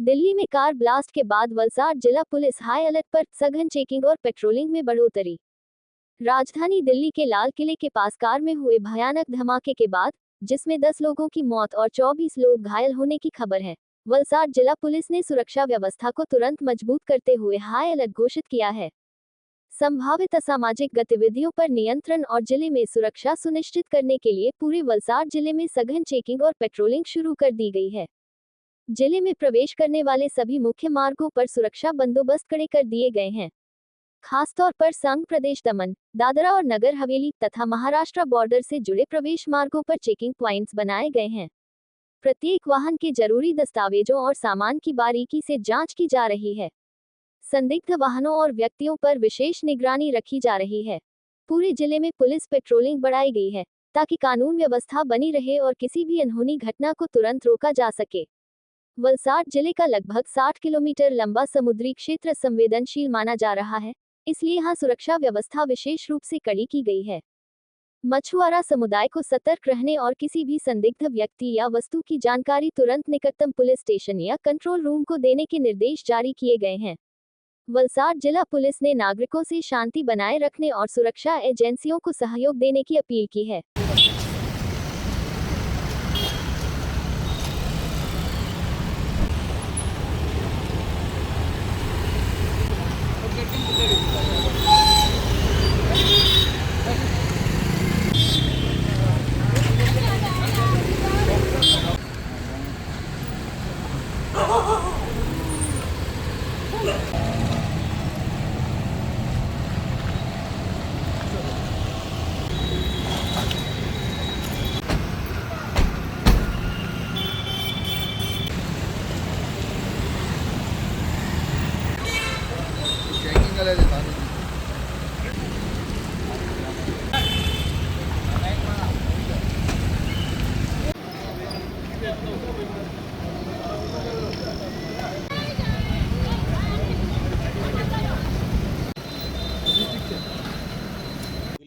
दिल्ली में car blast के बाद वलसाड जिला पुलिस हाई अलर्ट पर, सघन चेकिंग और पेट्रोलिंग में बढ़ोतरी। राजधानी दिल्ली के लाल किले के पास कार में हुए भयानक धमाके के बाद, जिसमें 10 लोगों की मौत और 24 लोग घायल होने की खबर है, वलसाड जिला पुलिस ने सुरक्षा व्यवस्था को तुरंत मजबूत करते हुए हाई अलर्ट घोषित किया है। संभावित असामाजिक गतिविधियों पर नियंत्रण और जिले में सुरक्षा सुनिश्चित करने के लिए पूरे वलसाड जिले में सघन चेकिंग और पेट्रोलिंग शुरू कर दी गई है। जिले में प्रवेश करने वाले सभी मुख्य मार्गों पर सुरक्षा बंदोबस्त कड़े कर दिए गए हैं। खासतौर पर संघ प्रदेश दमन, दादरा और नगर हवेली तथा महाराष्ट्र बॉर्डर से जुड़े प्रवेश मार्गों पर चेकिंग प्वाइंट्स बनाए गए हैं। प्रत्येक वाहन के जरूरी दस्तावेजों और सामान की बारीकी से जांच की जा रही है। संदिग्ध वाहनों और व्यक्तियों पर विशेष निगरानी रखी जा रही है। पूरे जिले में पुलिस पेट्रोलिंग बढ़ाई गई है, ताकि कानून व्यवस्था बनी रहे और किसी भी अनहोनी घटना को तुरंत रोका जा सके। वलसाड जिले का लगभग 60 किलोमीटर लंबा समुद्री क्षेत्र संवेदनशील माना जा रहा है, इसलिए यहाँ सुरक्षा व्यवस्था विशेष रूप से कड़ी की गई है। मछुआरा समुदाय को सतर्क रहने और किसी भी संदिग्ध व्यक्ति या वस्तु की जानकारी तुरंत निकटतम पुलिस स्टेशन या कंट्रोल रूम को देने के निर्देश जारी किए गए हैं। वलसाड जिला पुलिस ने नागरिकों से शांति बनाए रखने और सुरक्षा एजेंसियों को सहयोग देने की अपील की है।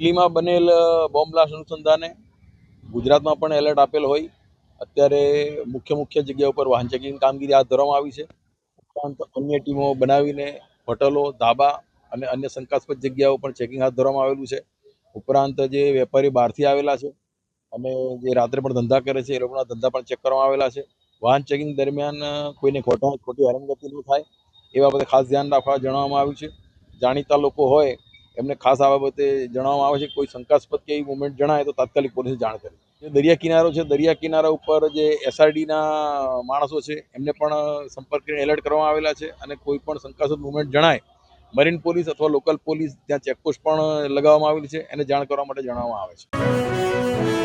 દિલ્હીમાં બનેલ બોમ્બ બ્લાસ્ટ અનુસંધાને ગુજરાતમાં પણ એલર્ટ આપેલ હોય અત્યારે મુખ્ય જગ્યાઓ પર વાહન ચેકિંગ કામગીરી હાથ ધરવામાં આવી છે. ઉપરાંત અન્ય ટીમો બનાવીને હોટલો, ધાબા અને અન્ય શંકાસ્પદ જગ્યાઓ પર ચેકિંગ હાથ ધરવામાં આવેલું છે. ઉપરાંત જે વેપારી બહારથી આવેલા છે અને જે રાત્રે પણ ધંધા કરે છે એ લોકોના ધંધા પણ ચેક કરવામાં આવેલા છે. વાહન ચેકિંગ દરમિયાન કોઈને ખોટી હેરાનગતિ ન થાય એ બાબતે ખાસ ધ્યાન રાખવા જણાવવામાં આવ્યું છે. જાણીતા લોકો હોય એમને ખાસ આ બાબતે જણાવવામાં આવે છે કે કોઈ શંકાસ્પદ કે એવી મુવમેન્ટ જણાય તો તાત્કાલિક પોલીસને જાણ કરે. જે દરિયા કિનારો છે, દરિયા કિનારા ઉપર જે એસઆરડીના માણસો છે એમને પણ સંપર્ક કરીને એલર્ટ કરવામાં આવેલા છે અને કોઈ પણ શંકાસ્પદ મુવમેન્ટ જણાય મરીન પોલીસ અથવા લોકલ પોલીસ ત્યાં ચેકપોસ્ટ પણ લગાવવામાં આવેલી છે એને જાણ કરવા માટે જણાવવામાં આવે છે.